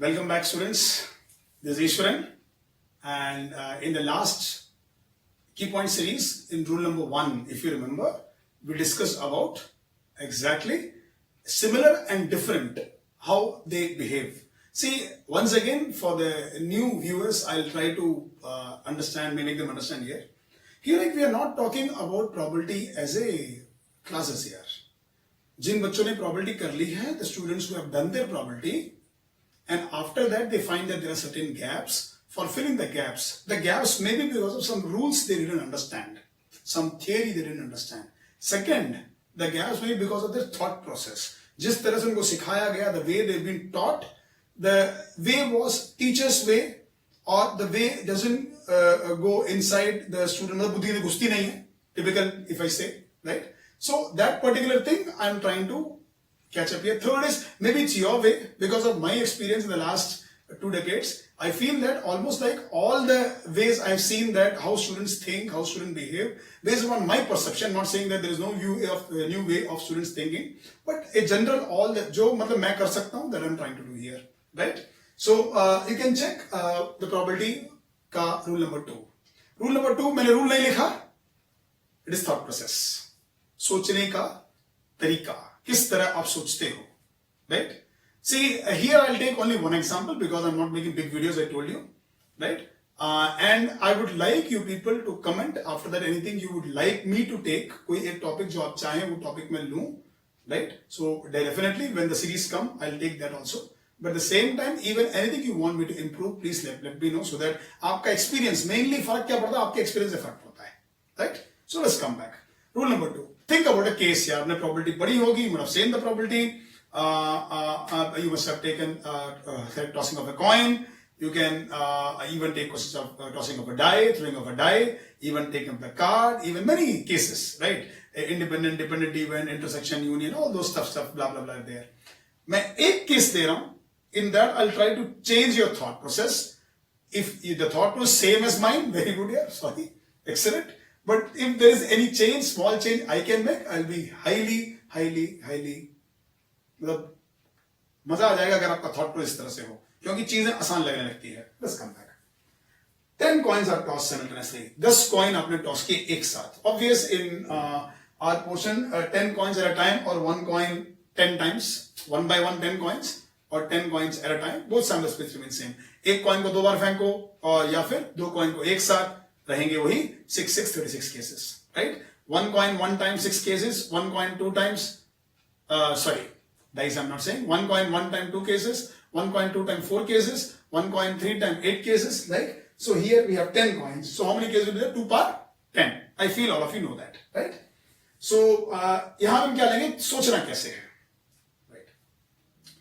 Welcome back, students. This is Ishwaran, and in the last key point series, in rule number 1, if you remember, we discussed about exactly similar and different, how they behave. See, once again, for the new viewers, I'll try to make them understand here. Here, like, we are not talking about probability as a classes here. जिन बच्चों ने probability कर ली है, the students who have done their probability, and after that they find that there are certain gaps. For filling the gaps may be because of some rules they didn't understand, some theory they didn't understand. Second, the gaps may be because of their thought process. जिस तरह से उनको सिखाया गया, the way they've been taught, the way was teacher's way, or the way doesn't go inside the student. बुद्धि में घुसती नहीं है, typical if I say, right? So that particular thing I'm trying to catch up here. Third is, maybe it's your way. Because of my experience in the last 2 decades, I feel that almost like all the ways I've seen that how students think, how students behave, based on my perception, not saying that there is no new way of students thinking, but a general all that जो मतलब मैं कर सकता हूँ, that I'm trying to do here, right? So you can check the probability का rule number 2. Rule number 2 मैंने rule नहीं लिखा. It is thought process. सोचने का तरीका, किस तरह आप सोचते हो, right? See, here I'll take only one example because I'm not making big videos, I told you, right? And I would like you people to comment after that anything you would like me to take. कोई एक topic जो आप चाहें वो topic मैं लूँ, right? So definitely when the series come, I'll take that also. But at the same time, even anything you want me to improve, please let me know so that आपका experience, mainly फर्क क्या पड़ता है, आपके experience से फर्क पड़ता है, right? So let's come back. Rule number 2. Think about a case. यार, आपने probability पढ़ी होगी, you must have seen the probability. You must have taken tossing of a coin. You can even take questions of tossing of a die, throwing of a die, even taking up the card, even many cases, right? Independent, dependent event, intersection, union, all those stuff, blah blah blah there. मैं एक case दे रहा हूँ. In that, I'll try to change your thought process. If the thought was same as mine, very good, yeah, sorry, excellent. But if there is any change, small change I can make, I'll be highly मतलब मजा आ जाएगा अगर आपका thought process इस तरह से हो, क्योंकि चीजें आसान लगने लगती है. Let's come back. 10 coins are tossed simultaneously. 10 coin आपने टॉस किए एक साथ. Obvious in our portion, 10 coins at a time or 1 coin 10 times, 1 by 1 10 coins or 10 coins at a time. Both sample space remain same. एक coin को 2 बार फेंको और या फिर 2 कॉइन को एक साथ, रहेंगे वही 36 cases, right? 1 coin 1 time 6 cases, 1 coin 2 times, sorry, dice I'm not saying, 1 coin 1 time 2 cases, 1 coin 2 time 4 cases, 1 coin 3 time 8 cases, right? So here we have 10 coins. So how many cases will be there? 2 per 10. I feel all of you know that, right? So यहाँ हम क्या लेंगे, सोचना कैसे है, right?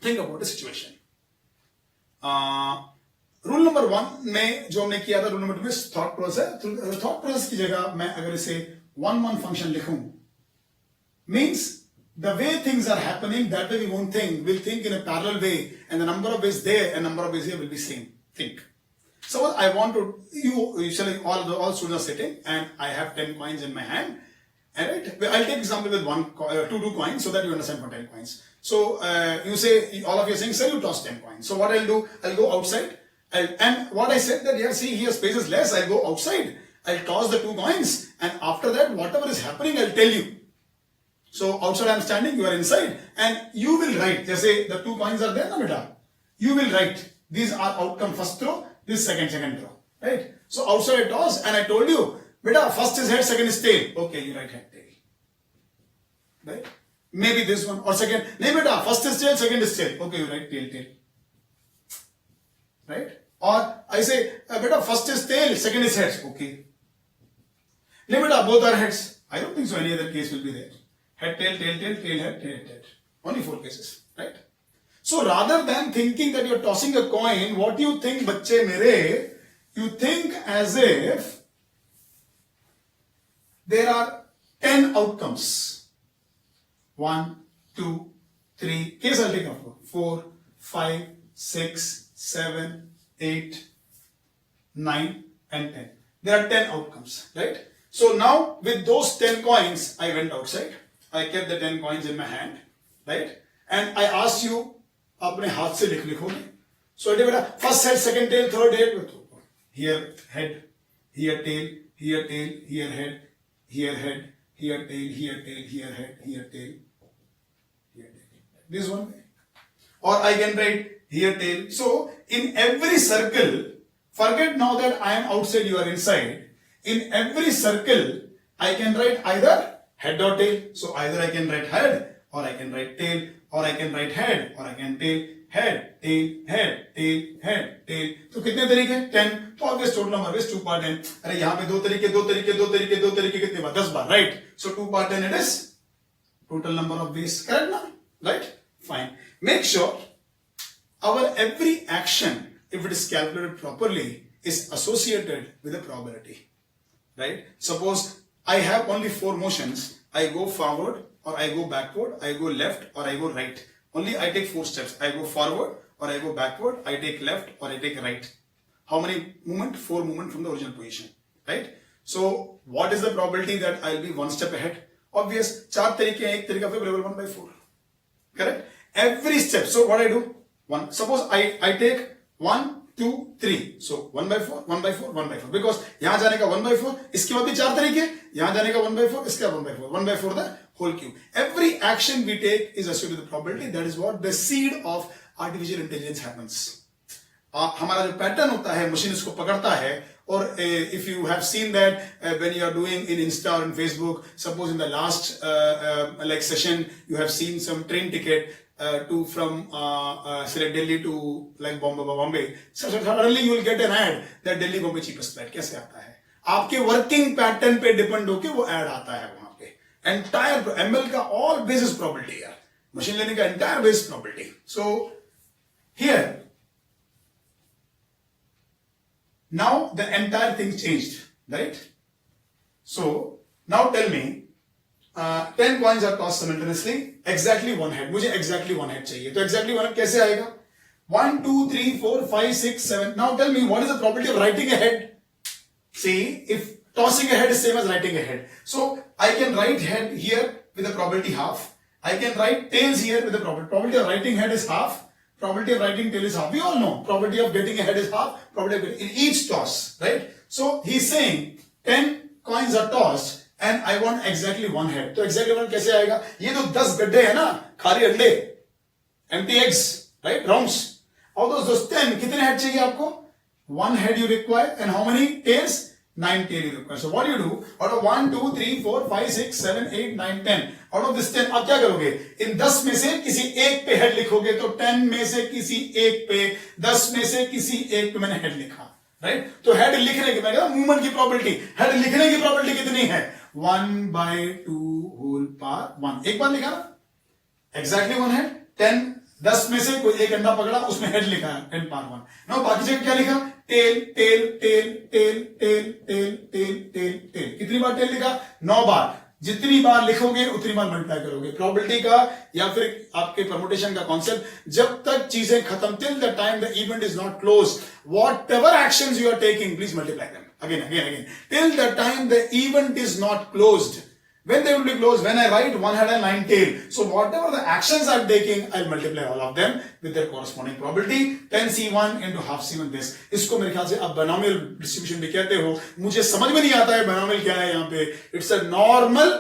Think about the situation. Rule number 1 में जो हमने किया था, रूल नंबर 2 में थॉट प्रोसेस. थॉट प्रोसेस की जगह मैं अगर इसे 1 फंक्शन लिखूं, means the way things are happening that way we won't think, will think in a parallel way and the number of ways there and number of ways here will be same. Think. So I want to, usually all students are sitting and I have 10 coins in my hand. And right, I'll take example with 2 coins so that you understand for 10 coins. So you say, all of you are saying, sir, you toss 10 coins. So what I'll do, I'll go outside. And what I said that here, see here space is less, I'll go outside, I'll toss the 2 coins, and after that whatever is happening I'll tell you. So outside I'm standing, you are inside, and you will write, just say the 2 coins are there, na beta, you will write, these are outcome first throw, this second throw, right? So outside I toss and I told you, beta, first is head, second is tail, okay, you write head, tail, right? Maybe this one, or second, no beta, first is tail, second is tail, okay, you write tail, right? Or I say, beta, first is tail, second is heads. Okay. No, beta, both are heads. I don't think so any other case will be there. Head, tail, tail, tail, tail, head, tail, head. Only 4 cases, right? So rather than thinking that you're tossing a coin, what you think, bacche mere, you think as if there are 10 outcomes. 1, 2, 3. Case I'll take up 4, 5, 6, 7, 8, 9 and 10. There are 10 outcomes, right? So now with those 10 coins, I went outside. I kept the 10 coins in my hand, right? And I asked you, अपने हाथ से लिखोगे. So it is first head, second tail, third head. Here head, here tail, here tail, here head, here head, here tail, here tail, here head, here tail, here tail. This one. Or I can write here tail. So in every circle, forget now that I am outside, you are inside. In every circle, I can write either head or tail. So either I can write head, or I can write tail, or I can write head, or I can tail, head, tail, head, tail, head, tail. तो कितने तरीके? 10. तो obvious total number is 2 part 10. अरे यहाँ पे दो तरीके कितने बार? 10 बार, right? So 2 part 10 it is total number of ways. Correct now? Right? Fine. Make sure our every action, if it is calculated properly, is associated with a probability. Right? Suppose I have only 4 motions. I go forward, or I go backward, I go left, or I go right. Only I take 4 steps. I go forward, or I go backward, I take left, or I take right. How many movement? 4 movement from the original position. Right? So what is the probability that I'll be 1 step ahead? Obvious. 4 तरीके हैं, एक तरीका available 1 by 4. Correct? Every step. So what I do? 1. Suppose I take 1, 2, 3. So 1 by 4, 1 by 4, 1 by 4. Because यहाँ जाने का 1 by 4, इसके बाद भी 4 तरीके, यहाँ जाने का 1 by 4, इसके बाद 1 by 4. 1 by 4 the whole cube. Every action we take is associated with the probability. That is what the seed of artificial intelligence happens. हमारा जो पैटर्न होता है, मशीन इसको पकड़ता है. Or if you have seen that when you are doing in Insta or in Facebook, suppose in the last like session, you have seen some train ticket to from say Delhi to like Bombay. So suddenly you will get an ad that Delhi Bombay cheapest flight. कैसे आता है? आपके working pattern पे depend होके वो ad आता है वहाँ पे. Entire ML का all basis probability है. Machine learning का entire basis probability. So here. Now the entire thing changed, right? So now tell me, 10 coins are tossed simultaneously, exactly one head. मुझे exactly one head चाहिए. तो exactly one head कैसे आएगा? 1, 2, 3, 4, 5, 6, 7. Now tell me, what is the probability of writing a head? See, if tossing a head is same as writing a head. So I can write head here with the probability half. I can write tails here with the probability. Probability of writing head is half. Probability of writing tail is half. We all know probability of getting a head is half. Probability of in each toss, right? So he's saying 10 coins are tossed and I want exactly one head. तो exactly one कैसे आएगा? ये तो 10 गड्ढे हैं ना, खाली अंडे, empty eggs, right? Rounds. Out of those 10, कितने head चाहिए आपको? One head you require, and how many tails? 9 tail you require. So what do you do? Out of 1, 2, 3, 4, 5, 6, 7, 8, 9, 10. Out of this 10, आप क्या करोगे? इन 10 में से किसी एक पे हेड लिखोगे, तो 10 में से किसी एक पे, 10 में से किसी एक पे मैंने हेड लिखा, राइट? तो हेड लिखने की, मैं कहता हूं मूवमेंट की प्रोबेबिलिटी, हेड लिखने की प्रोबेबिलिटी कितनी है? 1/2 होल पावर 1. एक बार लिखा ना, एग्जैक्टली वन हेड. 10 में से कोई एक अंडा पकड़ा, उसमें हेड लिखा है 10 पावर 1. ना बाकी जगह क्या लिखा? Tail tail tail tail tail tail tail tail tail. कितनी बार टेल लिखा? 9 बार. जितनी बार लिखोगे उतनी बार मल्टीप्लाई करोगे. प्रोबेबिलिटी का या फिर आपके परमुटेशन का कॉन्सेप्ट, जब तक चीजें खत्म, till the time the event is not close, whatever actions you are taking, please multiply them again till the time the event is not closed. When they will be closed? When I write 1 head and 9 tail. So whatever the actions I'm taking, I'll multiply all of them with their corresponding probability. 10C1 into half C1 this. इसको मेरे ख्याल से आप binomial distribution भी कहते हो. मुझे समझ में नहीं आता है binomial क्या है यहाँ पे. It's a normal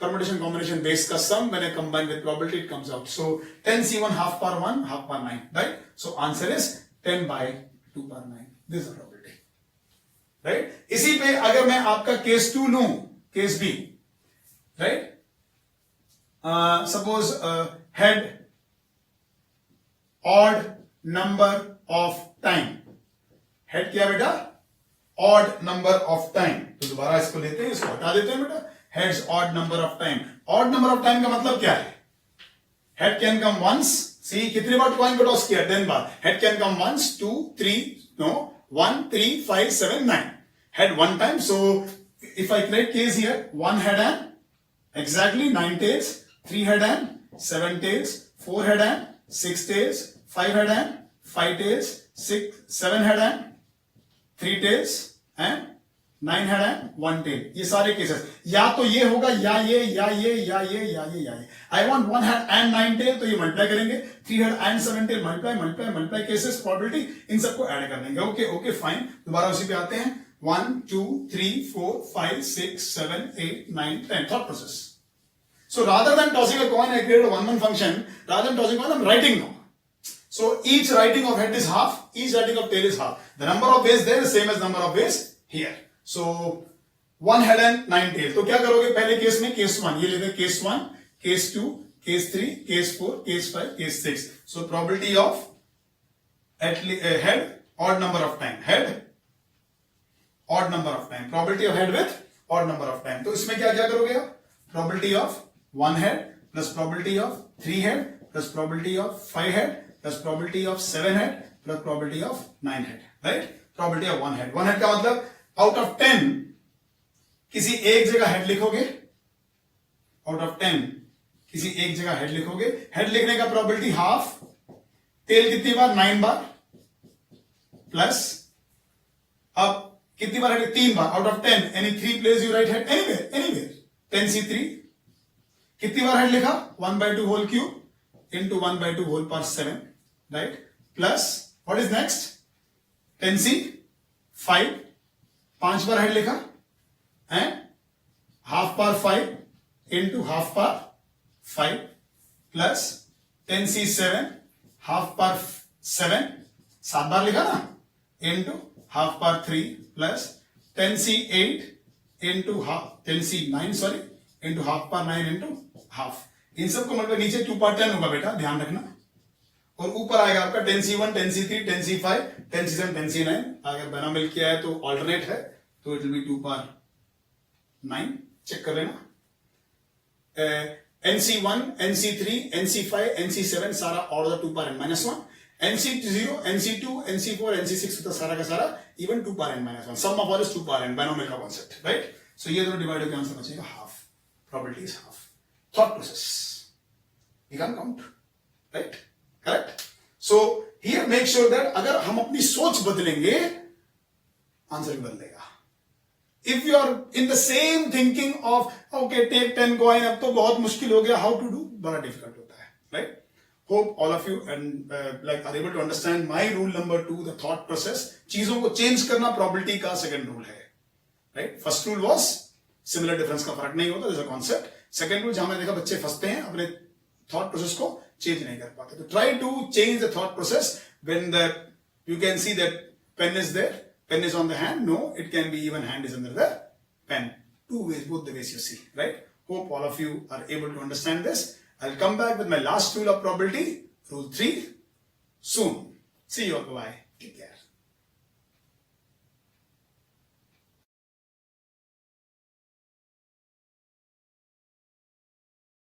permutation combination base का sum. When I combine with probability, it comes out. So 10C1 half power 1, half power 9. Right? So answer is 10/2 power 9. This is the probability. Right? इसी पे अगर मैं आपका case 2 लूं, case B. Right? Suppose head odd number of time. Head क्या बेटा? Odd number of time. तो दोबारा इसको लेते हैं, इसको हटा देते हैं बेटा. Heads odd number of time. Odd number of time का मतलब क्या है? Head can come once. See कितनी बार coin को toss किया? 10 बार. Head can come once, 2, 3, no, 1, 3, 5, 7, 9. Head one time. So if I create case here, 1 head and exactly 9 tails, 3 head and 7 tails, 4 head and 6 tails, 5 head and 5 tails, 7 head and 3 tails, and 9 head and 1 tail, ये सारे cases, या तो ये होगा या ये या ये या ये या ये या ये। I want 1 head and 9 tail, तो ये मल्टीप्लाई करेंगे, 3 head and 7 tail, multiply multiply multiply cases, probability, इन सबको ऐड कर देंगे। ओके ओके फाइन, दोबारा उसी पे आते हैं। 1 2 3 4 5 6 7 8 9 10, thought process. So rather than tossing a coin, I created a 1-1 function. Rather than tossing a coin, I'm writing now. So each writing of head is half, each writing of tail is half. The number of ways there is same as number of ways here. So 1 head and 9 tail. तो क्या करोगे पहले case में? Case 1, ये लेते हैं case 1, case 2, case 3, case 4, case 5, case 6. So probability of head, odd number of time. Head, odd number of time. Probability of head with odd number of time. तो इसमें क्या क्या करोगे आप? Probability of 1 head plus probability of 3 head plus probability of 5 head plus probability of 7 head plus probability of 9 head, right? Probability of 1 head. 1 head का मतलब out of 10 किसी एक जगह head लिखोगे, out of 10 किसी एक जगह head लिखोगे, head लिखने का probability half, tail कितनी बार? 9 बार, plus अब कितनी बार head? 3 bar. out of 10 any 3 place you write head, anywhere 10c3, कितनी बार हेड लिखा? 1/2 whole cube into 1/2 whole power 7, right? Plus what is next? 10c5, 5 बार हेड लिखा, and half power 5 into half power 5 plus 10c7 half power 7, 7 बार लिखा ना, into half power 3 plus 10c8 into half 10c9 sorry into half power 9 into half. इन सबको मतलब नीचे 2 power 10 होगा बेटा, ध्यान रखना, और ऊपर आएगा आपका 10c1 10c3 10c5 10c7 10c9। अगर बाइनोमियल किया है तो ऑल्टरनेट है तो it will be 2 power 9, check कर लेना। nc1 nc3 nc5 nc7 सारा order 2 power n -1, nc0 nc2 nc4 nc6 तो सारा का सारा even 2 power n -1, sum of all is 2 power n, binomial का कॉन्सेप्ट, राइट? सो ये दोनों डिवाइड होकर आंसर बचेगा half, probability is half. Thought process, we can count, right? Correct? So here make sure that अगर हम अपनी सोच बदलेंगे आंसर भी बदलेगा। If you are in the same thinking of okay take 10 coin, अब तो बहुत मुश्किल हो गया, how to do, बड़ा डिफिकल्ट होता है, right? Hope all of you and like are able to understand my rule number 2, the thought process. चीजों को चेंज करना probability का second rule है, right? First rule was similar difference का फर्क नहीं होता, जैसा कॉन्सेप्ट। सेकंड रूल जहां मैंने देखा बच्चे फंसते हैं, अपने थॉट प्रोसेस को चेंज नहीं कर पाते, तो try to change the thought process when the you can see that pen is there, pen is on the hand, no it can be even hand is under the pen, two ways, both the ways you see, right? Hope all of you are able to understand this. I will come back with my last rule of probability, rule 3 soon. See you all, bye, take care.